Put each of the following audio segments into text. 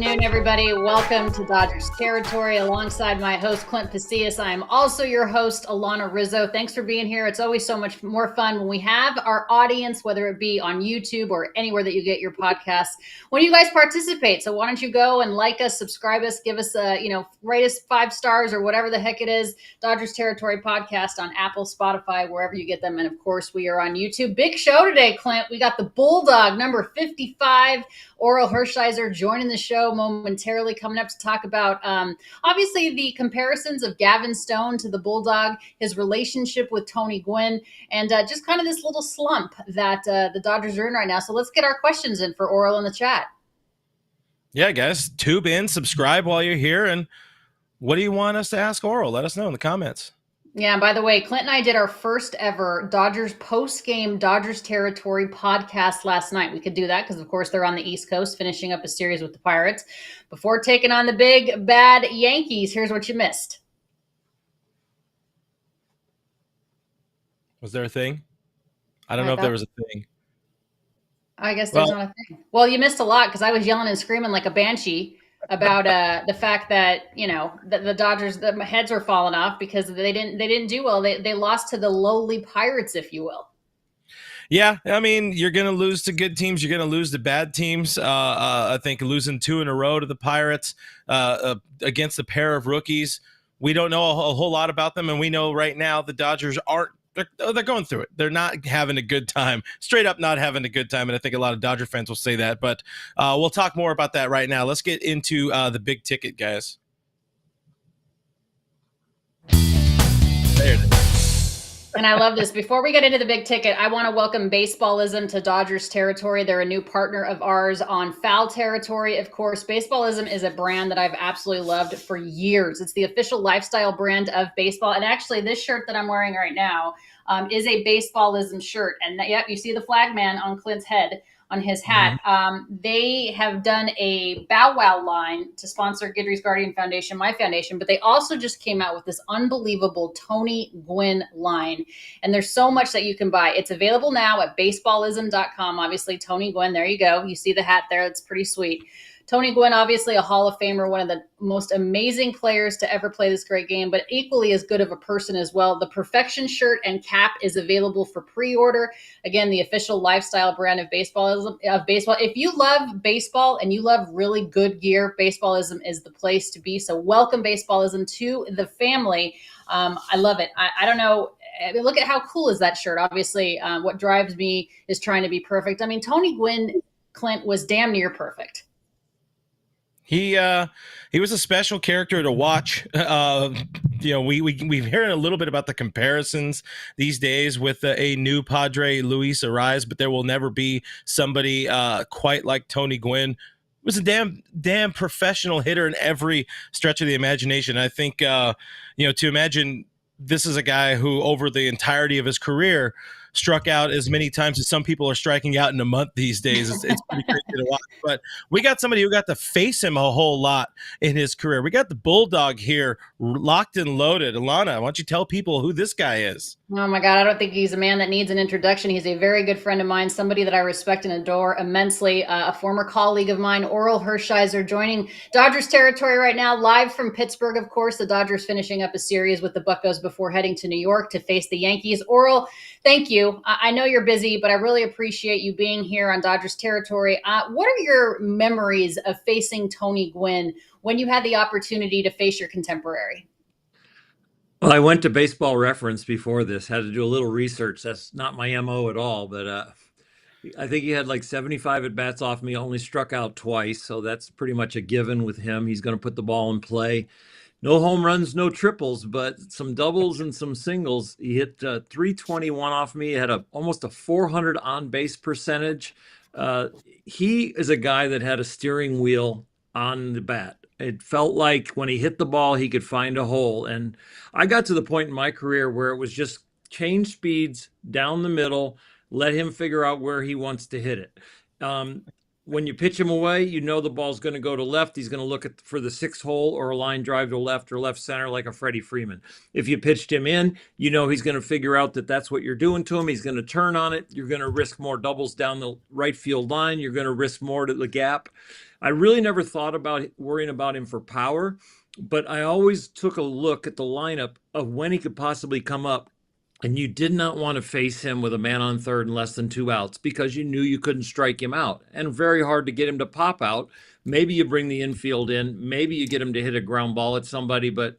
afternoon, everybody. Welcome to Dodgers Territory. Alongside my host, Clint Pasillas, I am also your host, Alanna Rizzo. Thanks for being here. It's always so much more fun when we have our audience, whether it be on YouTube or anywhere that you get your podcasts, when you guys participate. So why don't you go and like us, subscribe us, give us rate us 5 stars or whatever the heck it is. Dodgers Territory podcast on Apple, Spotify, wherever you get them. And of course, we are on YouTube. Big show today, Clint. We got the Bulldog, number 55, Orel Hershiser, joining the show momentarily, coming up to talk about obviously the comparisons of Gavin Stone to the Bulldog, his relationship with Tony Gwynn, and just kind of this little slump that the Dodgers are in right now. So let's get our questions in for Orel in the chat. Yeah, guys, tube in, subscribe while you're here. And what do you want us to ask Orel? Let us know in the comments. Yeah, and by the way, Clint and I did our first ever Dodgers post-game Dodgers Territory podcast last night. We could do that because, of course, they're on the East Coast finishing up a series with the Pirates. Before taking on the big, bad Yankees, here's what you missed. Was there a thing? I don't know if there was a thing. I guess there's not a thing. Well, you missed a lot because I was yelling and screaming like a banshee about the fact that, you know, the Dodgers, the heads were falling off because they didn't do well. They lost to the lowly Pirates, if you will. Yeah, I mean, you're going to lose to good teams. You're going to lose to bad teams. I think losing 2 in a row to the Pirates against a pair of rookies. We don't know a whole lot about them, and we know right now the Dodgers aren't. They're going through it. They're not having a good time. Straight up not having a good time, and I think a lot of Dodger fans will say that. But we'll talk more about that right now. Let's get into the big ticket, guys. There it is. And I love this. Before we get into the big ticket, I want to welcome Baseballism to Dodgers Territory. They're a new partner of ours on Foul Territory. Of course, Baseballism is a brand that I've absolutely loved for years. It's the official lifestyle brand of baseball. And actually, this shirt that I'm wearing right now is a Baseballism shirt. And yep, you see the flag man on Clint's head, on his hat. They have done a Bow Wow line to sponsor Guidry's Guardian Foundation, my foundation, but they also just came out with this unbelievable Tony Gwynn line. And there's so much that you can buy. It's available now at baseballism.com. Obviously, Tony Gwynn, there you go. You see the hat there. It's pretty sweet. Tony Gwynn, obviously a Hall of Famer, one of the most amazing players to ever play this great game, but equally as good of a person as well. The Perfection shirt and cap is available for pre-order. Again, the official lifestyle brand of baseball. If you love baseball and you love really good gear, Baseballism is the place to be. So welcome Baseballism to the family. I love it. I don't know. I mean, look at how cool is that shirt. Obviously, what drives me is trying to be perfect. I mean, Tony Gwynn, Clint, was damn near perfect. He was a special character to watch. We've heard a little bit about the comparisons these days with a new Padre, Luis Ariz, but there will never be somebody quite like Tony Gwynn. Was a damn professional hitter in every stretch of the imagination. I think to imagine this is a guy who over the entirety of his career struck out as many times as some people are striking out in a month these days. It's pretty crazy to watch. But we got somebody who got to face him a whole lot in his career. We got the Bulldog here, locked and loaded. Alanna, why don't you tell people who this guy is? Oh, my God. I don't think he's a man that needs an introduction. He's a very good friend of mine, somebody that I respect and adore immensely, a former colleague of mine, Orel Hershiser, joining Dodgers Territory right now, live from Pittsburgh, of course. The Dodgers finishing up a series with the Buccos before heading to New York to face the Yankees. Orel, thank you. I know you're busy, but I really appreciate you being here on Dodgers Territory. What are your memories of facing Tony Gwynn when you had the opportunity to face your contemporary? Well, I went to Baseball Reference before this, had to do a little research. That's not my MO at all, but I think he had like 75 at-bats off me, only struck out twice, so that's pretty much a given with him. He's going to put the ball in play. No home runs, no triples, but some doubles and some singles. He hit 321 off me. He had almost a 400 on-base percentage. He is a guy that had a steering wheel on the bat. It felt like when he hit the ball, he could find a hole. And I got to the point in my career where it was just change speeds down the middle, let him figure out where he wants to hit it. when you pitch him away, you know the ball's going to go to left. He's going to look for the 6-hole or a line drive to left or left center like a Freddie Freeman. If you pitched him in, you know he's going to figure out that that's what you're doing to him. He's going to turn on it. You're going to risk more doubles down the right field line. You're going to risk more to the gap. I really never thought about worrying about him for power, but I always took a look at the lineup of when he could possibly come up. And you did not want to face him with a man on third and less than 2 outs because you knew you couldn't strike him out. And very hard to get him to pop out. Maybe you bring the infield in. Maybe you get him to hit a ground ball at somebody, but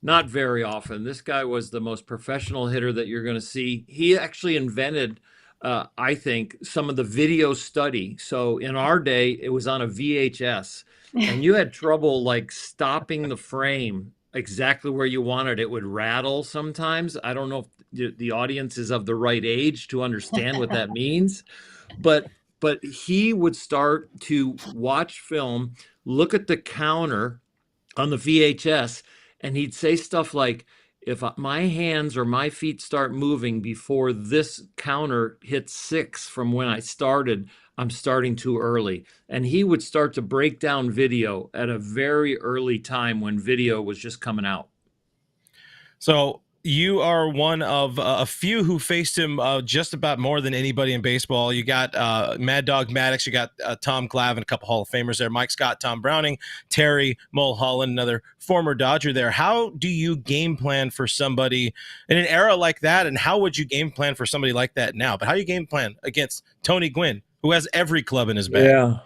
not very often. This guy was the most professional hitter that you're going to see. He actually invented, I think, some of the video study. So in our day, it was on a VHS. And you had trouble like stopping the frame exactly where you wanted. It would rattle sometimes. I don't know if the audience is of the right age to understand what that means, but he would start to watch film, look at the counter on the VHS, and he'd say stuff like, if my hands or my feet start moving before this counter hits 6 from when I started, I'm starting too early. And he would start to break down video at a very early time when video was just coming out. So you are one of a few who faced him just about more than anybody in baseball. You got Mad Dog Maddox, you got Tom Glavine, a couple Hall of Famers there, Mike Scott, Tom Browning, Terry Mulholland, another former Dodger there. How do you game plan for somebody in an era like that, and how would you game plan for somebody like that now? But how do you game plan against Tony Gwynn, who has every club in his bag? Yeah.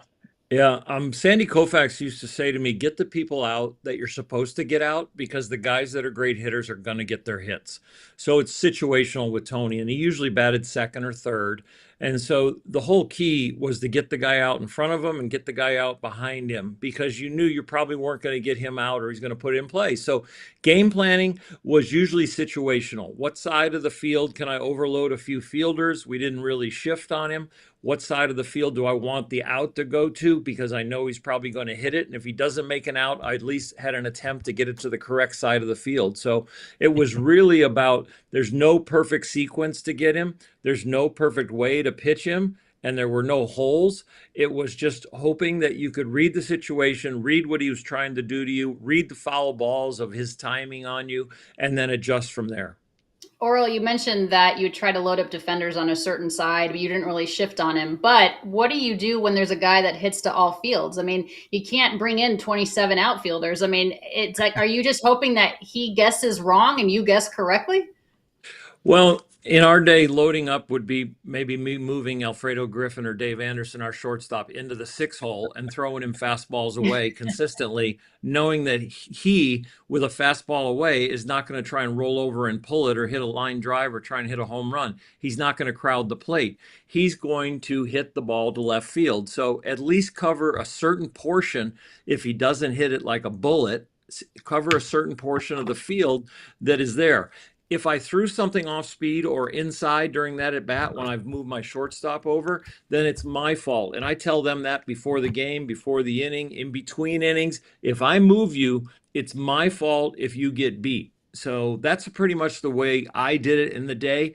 Sandy Koufax used to say to me, get the people out that you're supposed to get out because the guys that are great hitters are going to get their hits. So it's situational with Tony, and he usually batted second or third. And so the whole key was to get the guy out in front of him and get the guy out behind him because you knew you probably weren't going to get him out or he's going to put it in play. So game planning was usually situational. What side of the field can I overload a few fielders? We didn't really shift on him. What side of the field do I want the out to go to? Because I know he's probably going to hit it. And if he doesn't make an out, I at least had an attempt to get it to the correct side of the field. So it was really about there's no perfect sequence to get him. There's no perfect way to pitch him. And there were no holes. It was just hoping that you could read the situation, read what he was trying to do to you, read the foul balls of his timing on you, and then adjust from there. Orel, you mentioned that you try to load up defenders on a certain side, but you didn't really shift on him. But what do you do when there's a guy that hits to all fields? I mean, you can't bring in 27 outfielders. I mean, it's like, are you just hoping that he guesses wrong and you guess correctly? Well, in our day, loading up would be maybe me moving Alfredo Griffin or Dave Anderson, our shortstop, into the 6-hole and throwing him fastballs away consistently, knowing that he, with a fastball away, is not going to try and roll over and pull it or hit a line drive or try and hit a home run. He's not going to crowd the plate. He's going to hit the ball to left field. So at least cover a certain portion. If he doesn't hit it like a bullet, cover a certain portion of the field that is there. If I threw something off speed or inside during that at bat when I've moved my shortstop over, then it's my fault. And I tell them that before the game, before the inning, in between innings. If I move you, it's my fault if you get beat. So that's pretty much the way I did it in the day.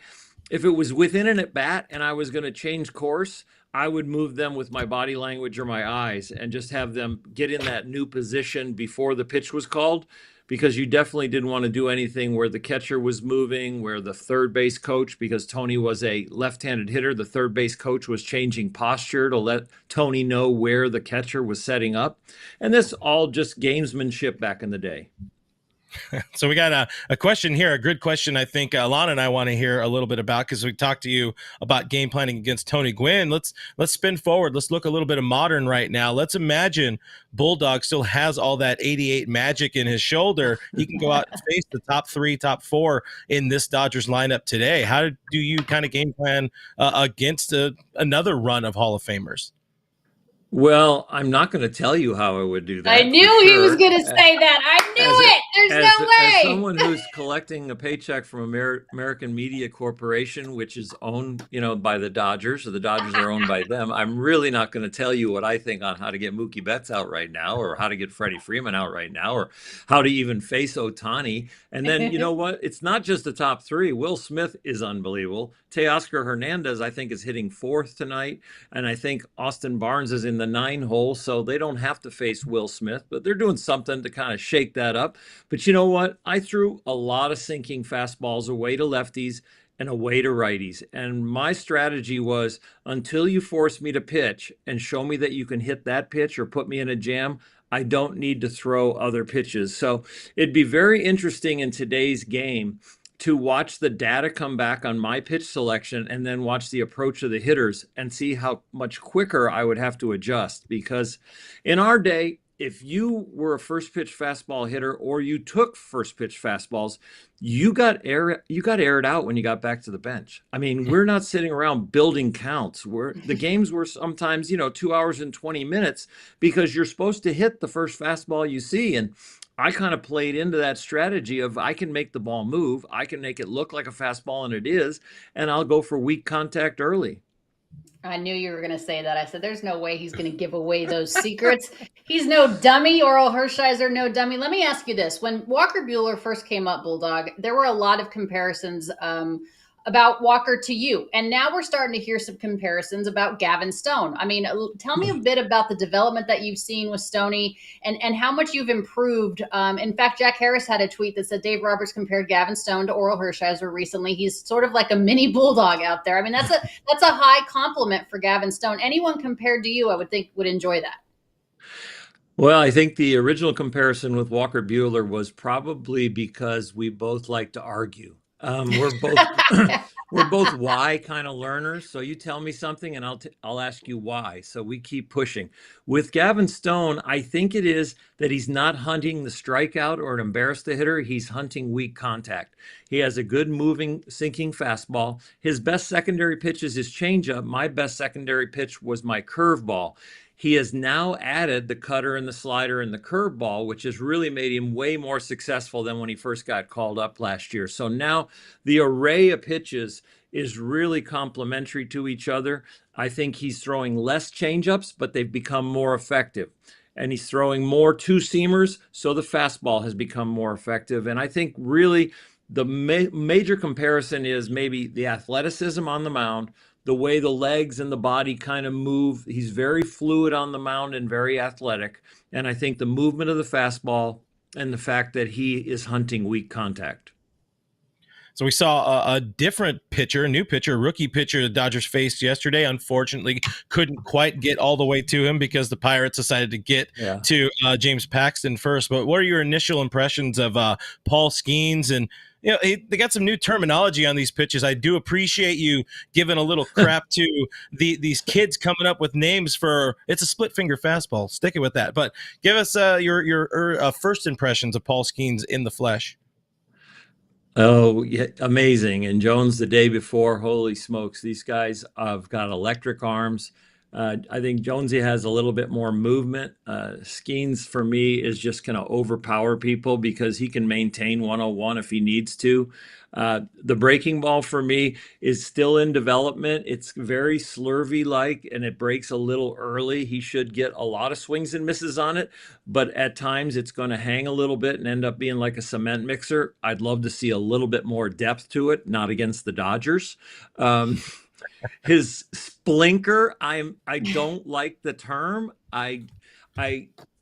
If it was within an at bat and I was going to change course, I would move them with my body language or my eyes and just have them get in that new position before the pitch was called. Because you definitely didn't want to do anything where the catcher was moving, where the third base coach, because Tony was a left-handed hitter, the third base coach was changing posture to let Tony know where the catcher was setting up. And this all just gamesmanship back in the day. So we got a question here, a good question I think Alanna and I want to hear a little bit about because we talked to you about game planning against Tony Gwynn. Let's spin forward. Let's look a little bit of modern right now. Let's imagine Bulldog still has all that 88 magic in his shoulder. He can go out and face the top 3, top 4 in this Dodgers lineup today. How do you kind of game plan against another run of Hall of Famers? Well, I'm not going to tell you how I would do that. I knew he was going to say that. I knew it. There's no way. As someone who's collecting a paycheck from American Media Corporation, which is owned, by the Dodgers, so the Dodgers are owned by them, I'm really not going to tell you what I think on how to get Mookie Betts out right now, or how to get Freddie Freeman out right now, or how to even face Ohtani. And then, you know what? It's not just the top 3. Will Smith is unbelievable. Teoscar Hernandez, I think, is hitting 4th tonight. And I think Austin Barnes is in the 9 hole, so they don't have to face Will Smith, but they're doing something to kind of shake that up. But you know what? I threw a lot of sinking fastballs away to lefties and away to righties. And my strategy was, until you force me to pitch and show me that you can hit that pitch or put me in a jam, I don't need to throw other pitches. So it'd be very interesting in today's game to watch the data come back on my pitch selection and then watch the approach of the hitters and see how much quicker I would have to adjust. Because in our day, if you were a first pitch fastball hitter or you took first pitch fastballs, you got aired out when you got back to the bench. I mean, we're not sitting around building counts. The games were sometimes, 2 hours and 20 minutes because you're supposed to hit the first fastball you see. And I kind of played into that strategy of, I can make the ball move, I can make it look like a fastball, and it is, and I'll go for weak contact early. I knew you were going to say that. I said, there's no way he's going to give away those secrets. He's no dummy. Orel Hershiser, no dummy. Let me ask you this. When Walker Buehler first came up, Bulldog, there were a lot of comparisons about Walker to you. And now we're starting to hear some comparisons about Gavin Stone. I mean, tell me a bit about the development that you've seen with Stoney and how much you've improved. In fact, Jack Harris had a tweet that said Dave Roberts compared Gavin Stone to Orel Hershiser recently. He's sort of like a mini bulldog out there. I mean, that's a high compliment for Gavin Stone. Anyone compared to you, I would think, would enjoy that. Well, I think the original comparison with Walker Buehler was probably because we both like to argue. We're both why kind of learners. So you tell me something and I'll ask you why. So we keep pushing. With Gavin Stone, I think it is that he's not hunting the strikeout or to embarrass the hitter. He's hunting weak contact. He has a good moving, sinking fastball. His best secondary pitch is his changeup. My best secondary pitch was my curveball. He has now added the cutter and the slider and the curveball, which has really made him way more successful than when he first got called up last year. So now the array of pitches is really complementary to each other. I think he's throwing less changeups, but they've become more effective. And he's throwing more two-seamers, so the fastball has become more effective. And I think really the major comparison is maybe the athleticism on the mound, the way the legs and the body kind of move. He's very fluid on the mound and very athletic. And I think the movement of the fastball and the fact that he is hunting weak contact. So we saw a different pitcher, a new pitcher, a rookie pitcher the Dodgers faced yesterday. Unfortunately, couldn't quite get all the way to him because the Pirates decided to get to James Paxton first. But what are your initial impressions of Paul Skeens? And they got some new terminology on these pitches. I do appreciate you giving a little crap to these kids coming up with names for. It's a split finger fastball. Stick it with that. But give us your first impressions of Paul Skeens in the flesh. Oh, yeah, amazing. And Jones the day before, holy smokes, these guys have got electric arms. I think Jonesy has a little bit more movement. Skeens, for me, is just going to overpower people because he can maintain 101 if he needs to. The breaking ball for me is still in development. It's very slurvy-like, and it breaks a little early. He should get a lot of swings and misses on it, but at times it's going to hang a little bit and end up being like a cement mixer. I'd love to see a little bit more depth to it, not against the Dodgers. His splinker, I don't like the term. I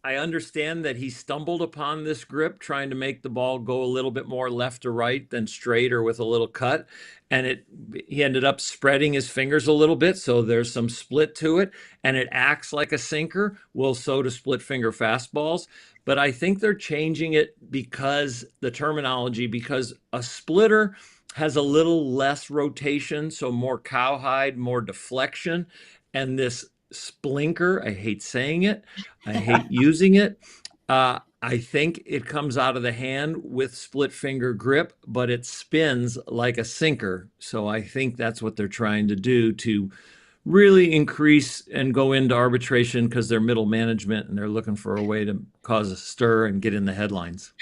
understand that he stumbled upon this grip trying to make the ball go a little bit more left to right than straight or with a little cut. And he ended up spreading his fingers a little bit. So there's some split to it and it acts like a sinker. Well, so do split finger fastballs. But I think they're changing it because the terminology, because a splitter has a little less rotation. So more cowhide, more deflection. And this splinker, I hate saying it, I hate using it. I think it comes out of the hand with split finger grip, but it spins like a sinker. So I think that's what they're trying to do to really increase and go into arbitration because they're middle management and they're looking for a way to cause a stir and get in the headlines.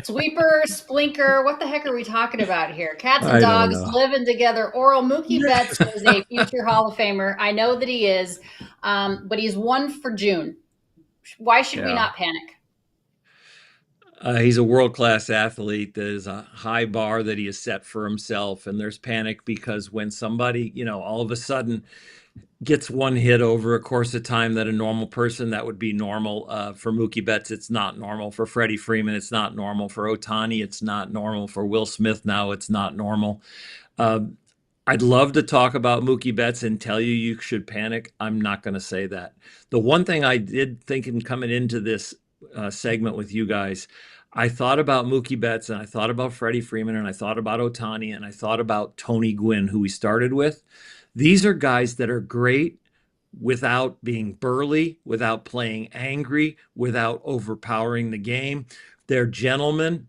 Sweeper, splinker, what the heck are we talking about here? Cats and dogs living together. Orel, Mookie Betts is a future Hall of Famer. I know that he is, but he's 1 for June. Why should we not panic? He's a world-class athlete. There's a high bar that he has set for himself, and there's panic because when somebody, all of a sudden gets one hit over a course of time that a normal person, that would be normal. For Mookie Betts, it's not normal. For Freddie Freeman, it's not normal. For Ohtani, it's not normal. For Will Smith now, it's not normal. Uh, I'd love to talk about Mookie Betts and tell you you should panic. I'm not going to say that. The one thing I did think in coming into this segment with you guys, I thought about Mookie Betts and I thought about Freddie Freeman and I thought about Ohtani and I thought about Tony Gwynn, who we started with. These are guys that are great without being burly, without playing angry, without overpowering the game. They're gentlemen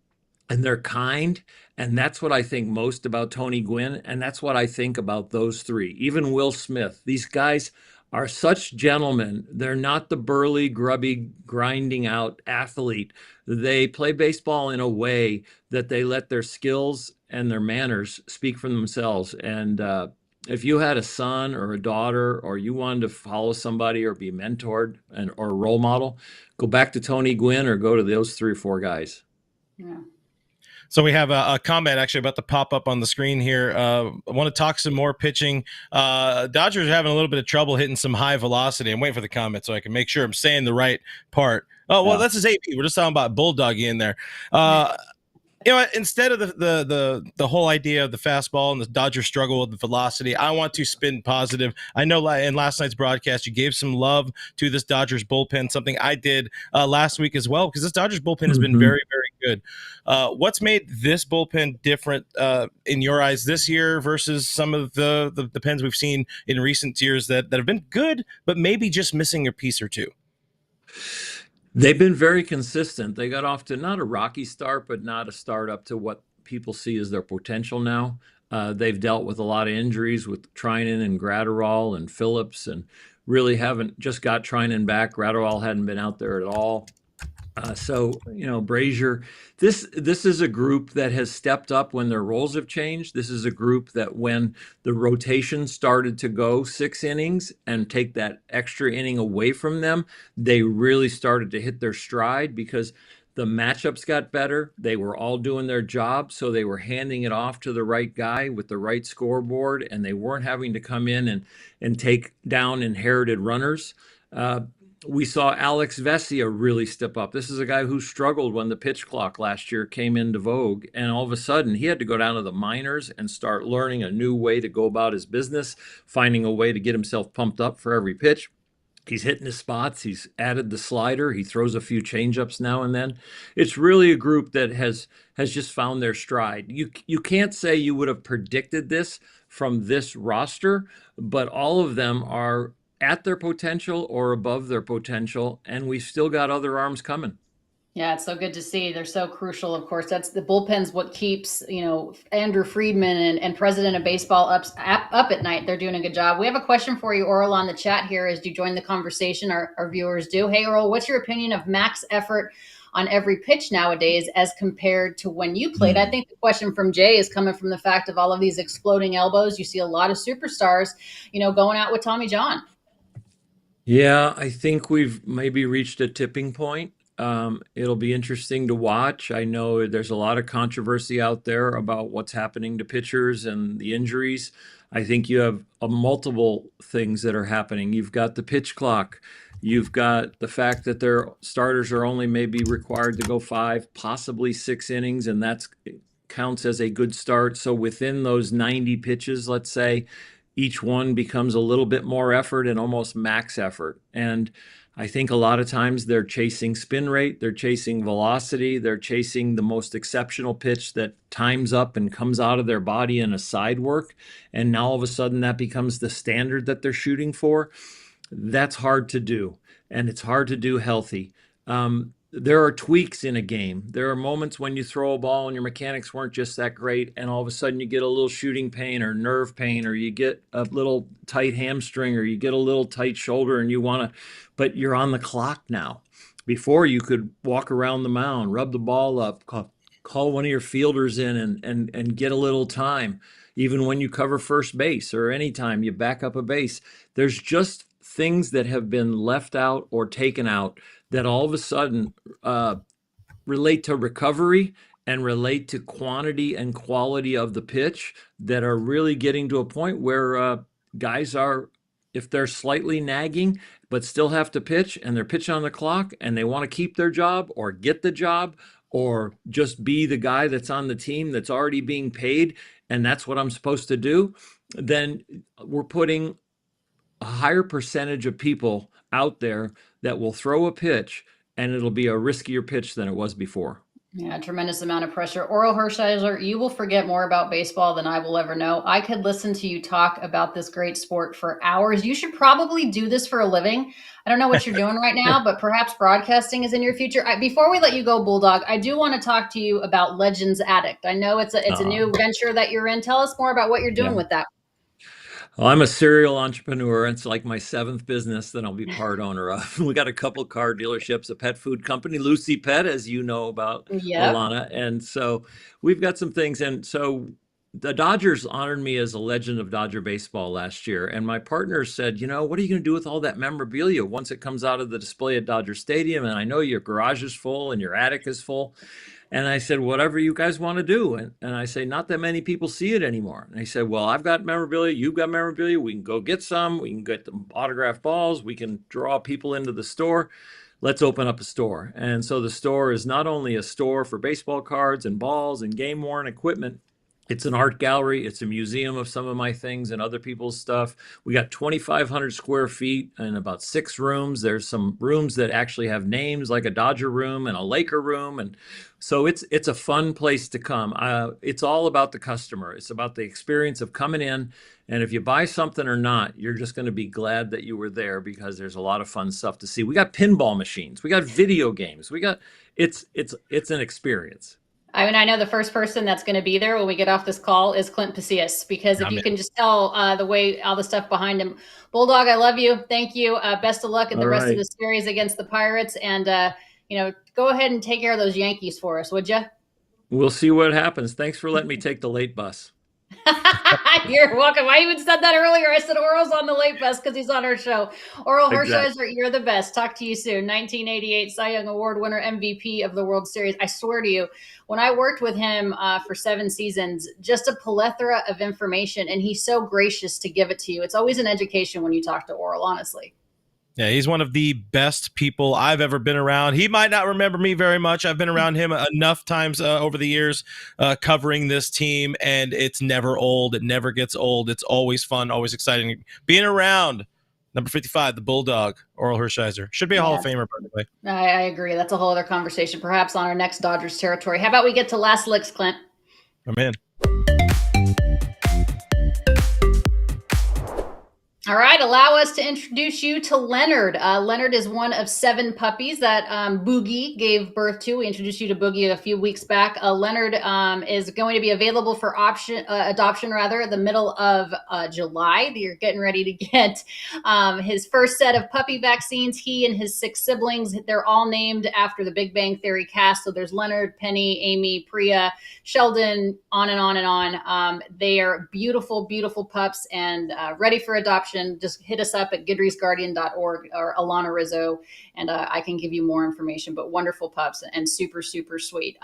and they're kind. And that's what I think most about Tony Gwynn. And that's what I think about those three. Even Will Smith. These guys are such gentlemen. They're not the burly, grubby, grinding out athlete. They play baseball in a way that they let their skills and their manners speak for themselves. And if you had a son or a daughter, or you wanted to follow somebody or be mentored or a role model, go back to Tony Gwynn or go to those 3 or 4 guys. Yeah. So we have a comment actually about to pop up on the screen here. I want to talk some more pitching. Dodgers are having a little bit of trouble hitting some high velocity. I'm waiting for the comment so I can make sure I'm saying the right part. Oh, well, That's his AP. We're just talking about Bulldoggy in there. Instead of the whole idea of the fastball and the Dodgers struggle with the velocity, I want to spin positive. I know in last night's broadcast, you gave some love to this Dodgers bullpen, something I did last week as well, because this Dodgers bullpen has been very, very good. What's made this bullpen different in your eyes this year versus some of the pens we've seen in recent years that have been good, but maybe just missing a piece or two? They've been very consistent. They got off to not a rocky start, but not a start up to what people see as their potential now. They've dealt with a lot of injuries with Trinan and Gratterall and Phillips, and really haven't just got Trinan back. Gratterall hadn't been out there at all. Brazier, this is a group that has stepped up when their roles have changed. This is a group that when the rotation started to go 6 innings and take that extra inning away from them, they really started to hit their stride because the matchups got better. They were all doing their job, so they were handing it off to the right guy with the right scoreboard, and they weren't having to come in and take down inherited runners. We saw Alex Vesia really step up. This is a guy who struggled when the pitch clock last year came into vogue, and all of a sudden he had to go down to the minors and start learning a new way to go about his business, finding a way to get himself pumped up for every pitch. He's hitting his spots. He's added the slider. He throws a few changeups now and then. It's really a group that has just found their stride. You can't say you would have predicted this from this roster, but all of them are at their potential or above their potential, and we've still got other arms coming. Yeah, it's so good to see. They're so crucial, of course. That's the bullpen's what keeps, Andrew Friedman and president of baseball up at night. They're doing a good job. We have a question for you, Orel, on the chat here as you join the conversation. Our viewers do. Hey, Orel, what's your opinion of max effort on every pitch nowadays as compared to when you played? I think the question from Jay is coming from the fact of all of these exploding elbows. You see a lot of superstars, going out with Tommy John. Yeah, I think we've maybe reached a tipping point. It'll be interesting to watch. I know there's a lot of controversy out there about what's happening to pitchers and the injuries. I think you have multiple things that are happening. You've got the pitch clock. You've got the fact that their starters are only maybe required to go 5, possibly 6 innings, and that counts as a good start. So within those 90 pitches, let's say, each one becomes a little bit more effort and almost max effort. And I think a lot of times they're chasing spin rate, they're chasing velocity, they're chasing the most exceptional pitch that times up and comes out of their body in a side work. And now all of a sudden that becomes the standard that they're shooting for. That's hard to do, and it's hard to do healthy. There are tweaks in a game. There are moments when you throw a ball and your mechanics weren't just that great, and all of a sudden you get a little shooting pain or nerve pain, or you get a little tight hamstring, or you get a little tight shoulder, and but you're on the clock now. Before, you could walk around the mound, rub the ball up, call one of your fielders in and get a little time. Even when you cover first base or anytime you back up a base, there's just things that have been left out or taken out that all of a sudden relate to recovery and relate to quantity and quality of the pitch that are really getting to a point where guys are if they're slightly nagging but still have to pitch and they're pitching on the clock and they want to keep their job or get the job or just be the guy that's on the team that's already being paid and that's what I'm supposed to do, then we're putting a higher percentage of people out there that will throw a pitch and it'll be a riskier pitch than it was before. Yeah, tremendous amount of pressure. Orel Hershiser, you will forget more about baseball than I will ever know. I could listen to you talk about this great sport for hours. You should probably do this for a living. I don't know what you're doing right now, but perhaps broadcasting is in your future. Before we let you go, Bulldog, I do want to talk to you about Legends Addict. I know it's a new venture that you're in. Tell us more about what you're doing with that. Well, I'm a serial entrepreneur. It's like my 7th business that I'll be part owner of. We got a couple car dealerships, a pet food company, Lucy Pet, as you know about, Yep. Alanna. And so we've got some things. And so the Dodgers honored me as a legend of Dodger baseball last year. And my partner said, what are you going to do with all that memorabilia once it comes out of the display at Dodger Stadium? And I know your garage is full and your attic is full. And I said, whatever you guys want to do. And I say, not that many people see it anymore. And he said, well, I've got memorabilia. You've got memorabilia. We can go get some. We can get the autographed balls. We can draw people into the store. Let's open up a store. And so the store is not only a store for baseball cards and balls and game worn equipment. It's an art gallery. It's a museum of some of my things and other people's stuff. We got 2,500 square feet and about 6 rooms. There's some rooms that actually have names, like a Dodger room and a Laker room. And so it's a fun place to come. It's all about the customer. It's about the experience of coming in. And if you buy something or not, you're just going to be glad that you were there because there's a lot of fun stuff to see. We got pinball machines. We got video games. It's an experience. I mean, I know the first person that's going to be there when we get off this call is Clint Pasillas, because if you can just tell the way all the stuff behind him. Bulldog, I love you. Thank you. Best of luck in the rest of the series against the Pirates. And, go ahead and take care of those Yankees for us, would you? We'll see what happens. Thanks for letting me take the late bus. You're welcome. I even said that earlier. I said Orel's on the late bus because he's on our show. Orel Hershiser, you're the best. Talk to you soon. 1988 Cy Young Award winner, MVP of the World Series. I swear to you, when I worked with him for 7 seasons, just a plethora of information, and he's so gracious to give it to you. It's always an education when you talk to Orel, honestly. Yeah, he's one of the best people I've ever been around. He might not remember me very much. I've been around him enough times over the years covering this team, and it's never old. It never gets old. It's always fun, always exciting. Being around number 55, the Bulldog, Orel Hershiser. Should be a Hall of Famer, by the way. I agree. That's a whole other conversation, perhaps on our next Dodgers territory. How about we get to last licks, Clint? I'm in. All right, allow us to introduce you to Leonard. Leonard is one of 7 puppies that Boogie gave birth to. We introduced you to Boogie a few weeks back. Leonard is going to be available for adoption, the middle of July. You're getting ready to get his first set of puppy vaccines. He and his 6 siblings, they're all named after the Big Bang Theory cast. So there's Leonard, Penny, Amy, Priya, Sheldon, on and on and on. They are beautiful, beautiful pups and ready for adoption. Just hit us up at goodriesguardian.org or Alanna Rizzo, and I can give you more information. But wonderful pups and super, super sweet.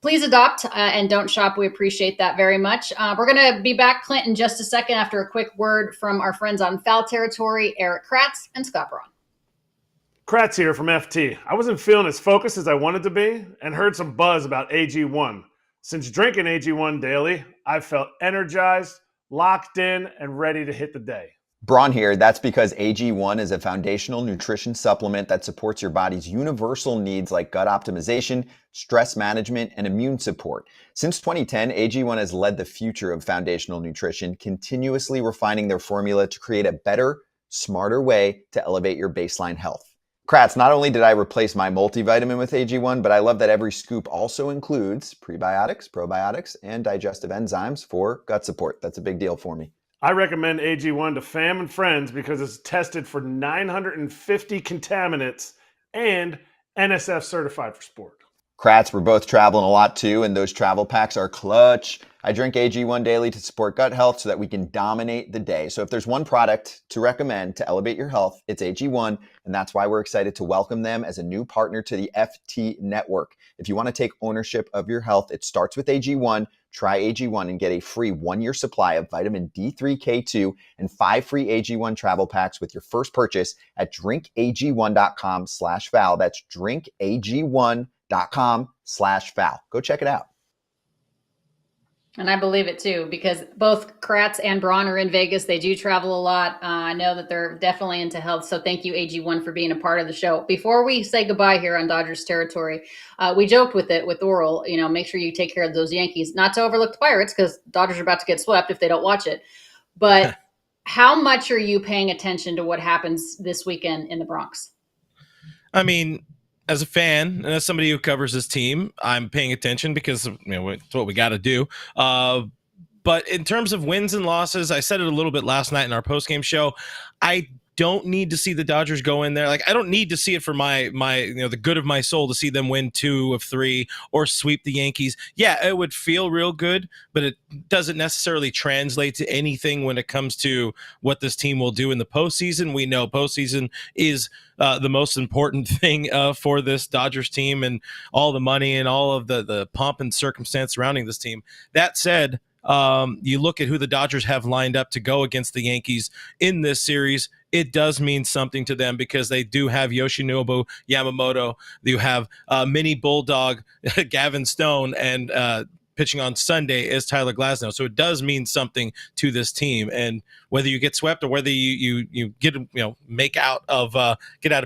Please adopt and don't shop. We appreciate that very much. We're going to be back, Clint, in just a second after a quick word from our friends on Foul Territory, Eric Kratz and Scott Braun. Kratz here from FT. I wasn't feeling as focused as I wanted to be and heard some buzz about AG1. Since drinking AG1 daily, I've felt energized, locked in, and ready to hit the day. Braun here. That's because AG1 is a foundational nutrition supplement that supports your body's universal needs like gut optimization, stress management, and immune support. Since 2010, AG1 has led the future of foundational nutrition, continuously refining their formula to create a better, smarter way to elevate your baseline health. Kratz, not only did I replace my multivitamin with AG1, but I love that every scoop also includes prebiotics, probiotics, and digestive enzymes for gut support. That's a big deal for me. I recommend AG1 to fam and friends because it's tested for 950 contaminants and NSF certified for sport. Kratz, we're both traveling a lot too, and those travel packs are clutch. I drink AG1 daily to support gut health so that we can dominate the day. So if there's one product to recommend to elevate your health, it's AG1, and that's why we're excited to welcome them as a new partner to the FT network. If you want to take ownership of your health, it starts with AG1. Try AG1 and get a free 1-year supply of vitamin D3K2 and 5 free AG1 travel packs with your first purchase at drinkag1.com/foul. That's drinkag1.com/foul. Go check it out. And I believe it too, because both Kratz and Braun are in Vegas. They do travel a lot. I know that they're definitely into health. So thank you, AG1, for being a part of the show. Before we say goodbye here on Dodgers territory, we joked with Orel, make sure you take care of those Yankees. Not to overlook the Pirates, because Dodgers are about to get swept if they don't watch it. But how much are you paying attention to what happens this weekend in the Bronx? I mean, as a fan and as somebody who covers this team, I'm paying attention because it's what we got to do. But in terms of wins and losses, I said it a little bit last night in our postgame show. I don't need to see the Dodgers go in there. Like, I don't need to see it for my the good of my soul to see them win 2 of 3 or sweep the Yankees. Yeah, it would feel real good, but it doesn't necessarily translate to anything when it comes to what this team will do in the postseason. We know postseason is the most important thing for this Dodgers team, and all the money and all of the pomp and circumstance surrounding this team. That said, you look at who the Dodgers have lined up to go against the Yankees in this series. It does mean something to them because they do have Yoshinobu Yamamoto. You have mini bulldog Gavin Stone, and pitching on Sunday is Tyler Glasnow. So it does mean something to this team. And whether you get swept or whether you get get out of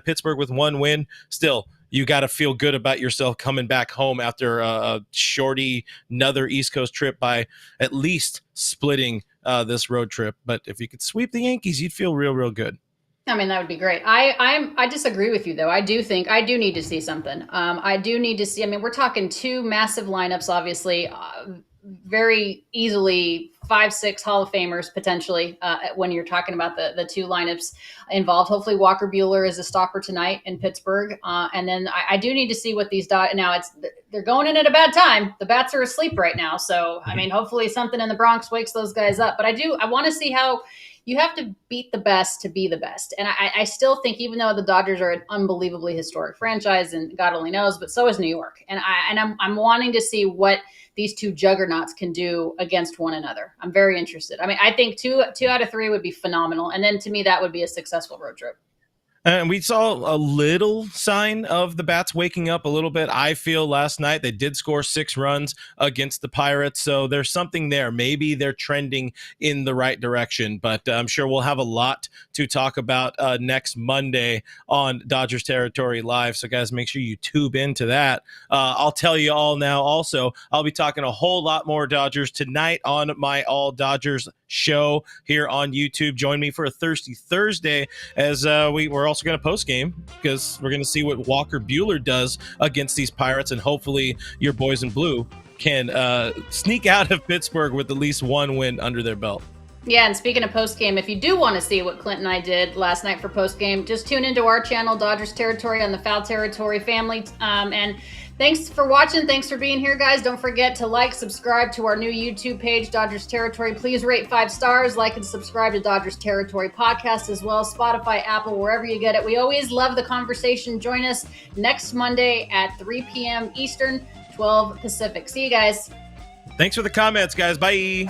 Pittsburgh with 1 win, still, you got to feel good about yourself coming back home after a shorty, another East Coast trip by at least splitting this road trip. But if you could sweep the Yankees, you'd feel real good. I mean, that would be great. I disagree with you, though. I do think I do need to see something. I do need to see. I mean, we're talking 2 massive lineups, obviously, very easily 5-6 Hall of Famers potentially when you're talking about the 2 lineups involved. Hopefully Walker Buehler is a stopper tonight in Pittsburgh. And then I do need to see what these now they're going in at a bad time. The bats are asleep right now. So, I mean, hopefully something in the Bronx wakes those guys up. But I want to see how you have to beat the best to be the best. And I still think, even though the Dodgers are an unbelievably historic franchise, and God only knows, but so is New York. And I'm wanting to see what these 2 juggernauts can do against one another. I'm very interested. I mean, I think 2 out of 3 would be phenomenal. And then to me, that would be a successful road trip. And we saw a little sign of the bats waking up a little bit. I feel last night they did score 6 runs against the Pirates, so there's something there. Maybe they're trending in the right direction, but I'm sure we'll have a lot to talk about next Monday on Dodgers Territory Live. So guys, make sure you tube into that. I'll tell you all now also, I'll be talking a whole lot more Dodgers tonight on my All Dodgers show here on YouTube. Join me for a Thirsty Thursday, as we're also going to post game, because we're going to see what Walker Buehler does against these Pirates, and hopefully your boys in blue can sneak out of Pittsburgh with at least 1 win under their belt. Yeah, and speaking of post-game, if you do want to see what Clint and I did last night for post-game, just tune into our channel, Dodgers Territory, on the Foul Territory family. And thanks for watching. Thanks for being here, guys. Don't forget to subscribe to our new YouTube page, Dodgers Territory. Please rate 5 stars, like and subscribe to Dodgers Territory podcast as well, Spotify, Apple, wherever you get it. We always love the conversation. Join us next Monday at 3 p.m. Eastern, 12 Pacific. See you guys. Thanks for the comments, guys. Bye.